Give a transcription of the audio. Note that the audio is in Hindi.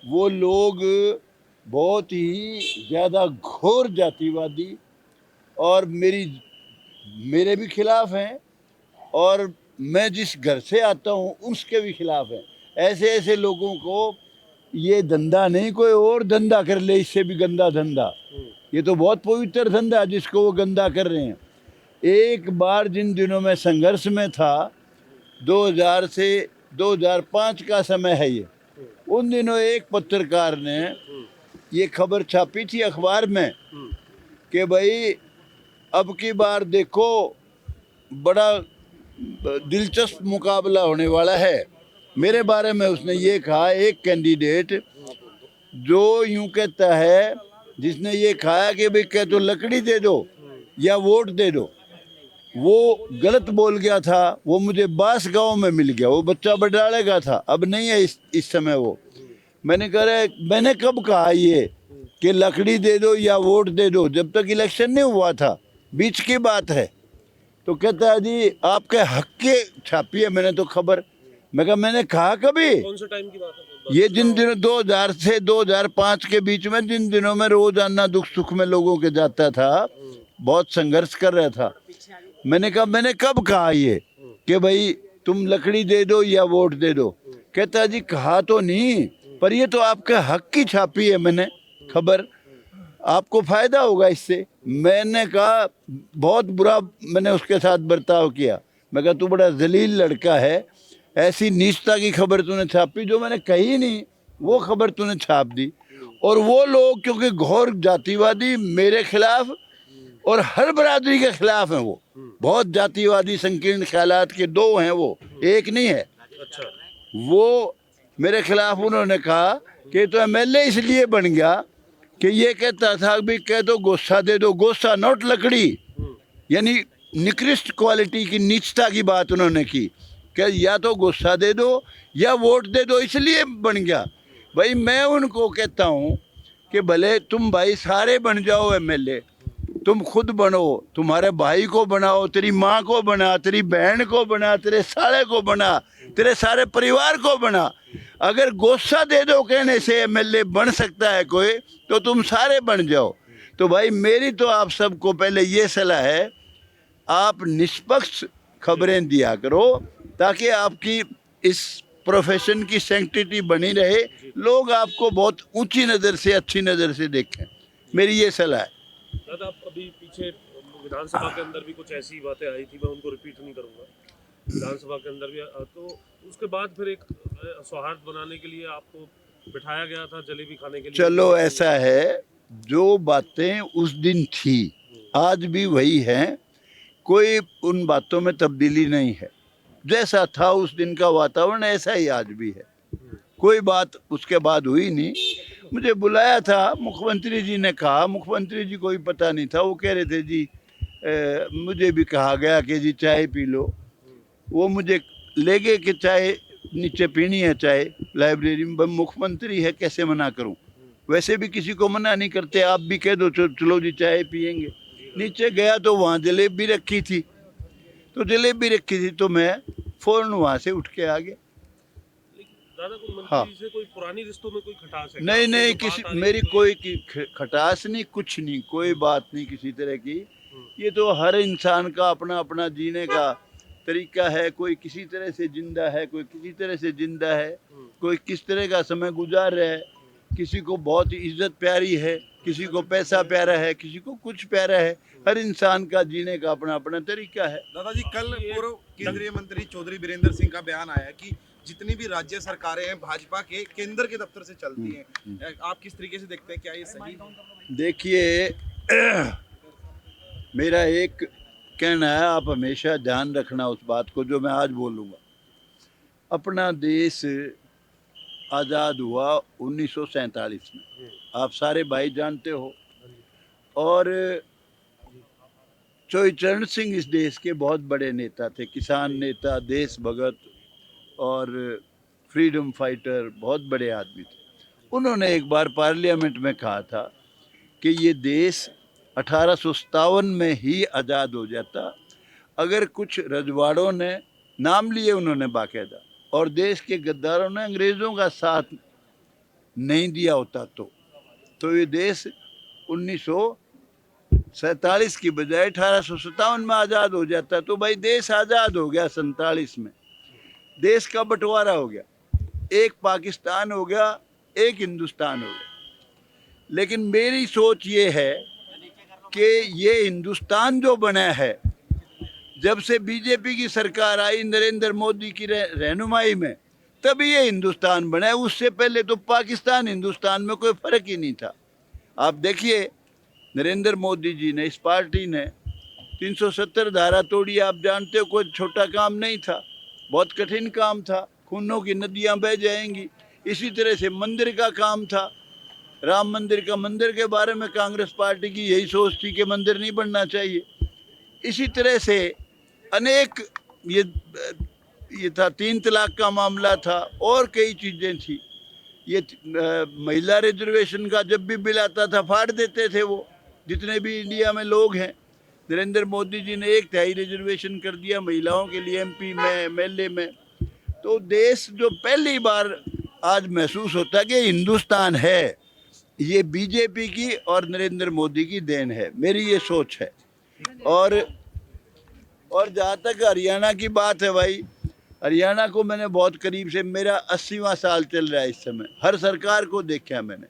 वो लोग बहुत ही ज़्यादा घोर जातिवादी और मेरे भी खिलाफ हैं, और मैं जिस घर से आता हूँ उसके भी खिलाफ हैं। ऐसे ऐसे लोगों को ये धंधा नहीं, कोई और धंधा कर ले इससे भी गंदा धंधा। ये तो बहुत पवित्र धंधा है जिसको वो गंदा कर रहे हैं। एक बार जिन दिनों में संघर्ष में था, 2000 से 2005 का समय है ये, उन दिनों एक पत्रकार ने ये खबर छापी थी अखबार में कि भाई अब की बार देखो बड़ा दिलचस्प मुकाबला होने वाला है। मेरे बारे में उसने ये कहा, एक कैंडिडेट जो यूं कहता है, जिसने ये कहा कि भाई क्या तो लकड़ी दे दो या वोट दे दो, वो गलत बोल गया था। वो मुझे बास गांव में मिल गया, वो बच्चा बडाले का था, अब नहीं है इस समय वो। मैंने कब कहा ये कि लकड़ी दे दो या वोट दे दो? जब तक इलेक्शन नहीं हुआ था, बीच की बात है। तो कहता है जी आपके हक के छापी है मैंने तो खबर। मैं कहा मैंने कहा कभी? कौन से टाइम की बात है? ये जिन दिनों 2000 से 2005 के बीच में, जिन दिनों में रोजाना दुख सुख में लोगों के जाता था, बहुत संघर्ष कर रहा था। मैंने कहा मैंने कब कहा ये कि भाई तुम लकड़ी दे दो या वोट दे दो? कहता जी कहा तो नहीं, पर ये तो आपके हक की छापी है मैंने खबर, आपको फायदा होगा इससे। मैंने कहा बहुत बुरा मैंने उसके साथ बर्ताव किया। मैं कहा तू बड़ा जलील लड़का है, ऐसी नीचता की खबर तूने छापी जो मैंने कही नहीं, वो खबर तूने छाप दी। और वो लोग क्योंकि घोर जातिवादी मेरे खिलाफ और हर बरादरी के खिलाफ हैं, वो बहुत जातिवादी संकीर्ण ख्यालात के दो हैं, वो एक नहीं है। अच्छा। वो मेरे खिलाफ उन्होंने कहा कि तो एमएलए इसलिए बन गया कि ये कहता था भी कह दो गोसा दे दो, गोसा नोट लकड़ी, यानी निकृष्ट क्वालिटी की नीचता की बात उन्होंने की कि या तो गुस्सा दे दो या वोट दे दो, इसलिए बन गया। भाई मैं उनको कहता हूँ कि भले तुम भाई सारे बन जाओ एमएलए, तुम खुद बनो, तुम्हारे भाई को बनाओ, तेरी माँ को बना, तेरी बहन को बना, तेरे साले को बना, तेरे सारे परिवार को बना। अगर गुस्सा दे दो कहने से एमएलए बन सकता है कोई, तो तुम सारे बन जाओ। तो भाई मेरी तो आप सबको पहले ये सलाह है, आप निष्पक्ष खबरें दिया करो ताकि आपकी इस प्रोफेशन की सैंक्टिटी बनी रहे, लोग आपको बहुत ऊंची नज़र से, अच्छी नज़र से देखें। मेरी ये सलाह है। दादा आप अभी पीछे विधानसभा के अंदर भी कुछ ऐसी बातें आई थी, मैं उनको रिपीट नहीं करूंगा। विधानसभा के अंदर भी तो उसके बाद फिर एक सौहार्द बनाने के लिए आपको बिठाया गया था जलेबी खाने के लिए। चलो ऐसा है, जो बातें उस दिन थी आज भी वही हैं, कोई उन बातों में तब्दीली नहीं है। जैसा था उस दिन का वातावरण ऐसा ही आज भी है, कोई बात उसके बाद हुई नहीं। मुझे बुलाया था मुख्यमंत्री जी ने, कहा मुख्यमंत्री जी को भी पता नहीं था, वो कह रहे थे जी मुझे भी कहा गया कि जी चाय पी लो। वो मुझे ले गए कि चाय नीचे पीनी है, चाय लाइब्रेरी में, मुख्यमंत्री है कैसे मना करूं? वैसे भी किसी को मना नहीं करते, आप भी कह दो चलो जी चाय पियेंगे। नीचे गया तो वहाँ जलेबी रखी थी, तो जलेबी रखी थी तो मैं फौरन वहाँ से उठ के आ गया। दादा को मंत्री हाँ। से कोई पुरानी रिश्तों में कोई खटास है? नहीं नहीं, किसी मेरी कोई खटास नहीं, कुछ नहीं, कोई बात नहीं किसी तरह की। ये तो हर इंसान का अपना अपना जीने का तरीका है, कोई किसी तरह से जिंदा है, कोई किसी तरह से जिंदा है, कोई किस तरह का समय गुजार रहा है। किसी को बहुत इज्जत प्यारी है, किसी को पैसा प्यारा है, किसी को कुछ प्यारा है। हर इंसान का जीने का अपना अपना तरीका है। दादाजी कल पूर्व केंद्रीय मंत्री चौधरी बीरेंद्र सिंह का बयान आया कि जितनी भी राज्य सरकारें हैं भाजपा के केंद्र के दफ्तर से चलती हैं, आप किस तरीके से देखते हैं, क्या ये सही? देखिए मेरा एक कहना है, आप हमेशा ध्यान रखना उस बात को जो मैं आज बोलूँगा। अपना देश आज़ाद हुआ 1947 में, आप सारे भाई जानते हो। और चौधरी सिंह इस देश के बहुत बड़े नेता थे, किसान नेता, देश भगत और फ्रीडम फाइटर, बहुत बड़े आदमी थे। उन्होंने एक बार पार्लियामेंट में कहा था कि ये देश 1857 में ही आज़ाद हो जाता अगर कुछ रजवाड़ों ने, नाम लिए उन्होंने बाकायदा, और देश के गद्दारों ने अंग्रेज़ों का साथ नहीं दिया होता तो ये देश 1947 की बजाय 1857 में आज़ाद हो जाता। तो भाई देश आज़ाद हो गया 47 में, देश का बंटवारा हो गया, एक पाकिस्तान हो गया, एक हिंदुस्तान हो गया। लेकिन मेरी सोच ये है कि ये हिंदुस्तान जो बना है, जब से बीजेपी की सरकार आई नरेंद्र मोदी की रहनुमाई में, तभी ये हिंदुस्तान बना है। उससे पहले तो पाकिस्तान हिंदुस्तान में कोई फर्क ही नहीं था। आप देखिए नरेंद्र मोदी जी ने, इस पार्टी ने 370 धारा तोड़ी। आप जानते हो कोई छोटा काम नहीं था, बहुत कठिन काम था, खूनों की नदियां बह जाएंगी। इसी तरह से मंदिर का काम था, राम मंदिर का, मंदिर के बारे में कांग्रेस पार्टी की यही सोच थी कि मंदिर नहीं बनना चाहिए। इसी तरह से अनेक ये था, 3 तलाक का मामला था और कई चीज़ें थी। ये महिला रिजर्वेशन का जब भी बिल आता था फाड़ देते थे वो, जितने भी इंडिया में लोग हैं। नरेंद्र मोदी जी ने 1/3 रिजर्वेशन कर दिया महिलाओं के लिए MP में, MLA में। तो देश जो पहली बार आज महसूस होता है कि हिंदुस्तान है, ये बीजेपी की और नरेंद्र मोदी की देन है, मेरी ये सोच है। और जहाँ तक हरियाणा की बात है भाई, हरियाणा को मैंने बहुत करीब से, मेरा 80वां साल चल रहा है इस समय, हर सरकार को देखा मैंने।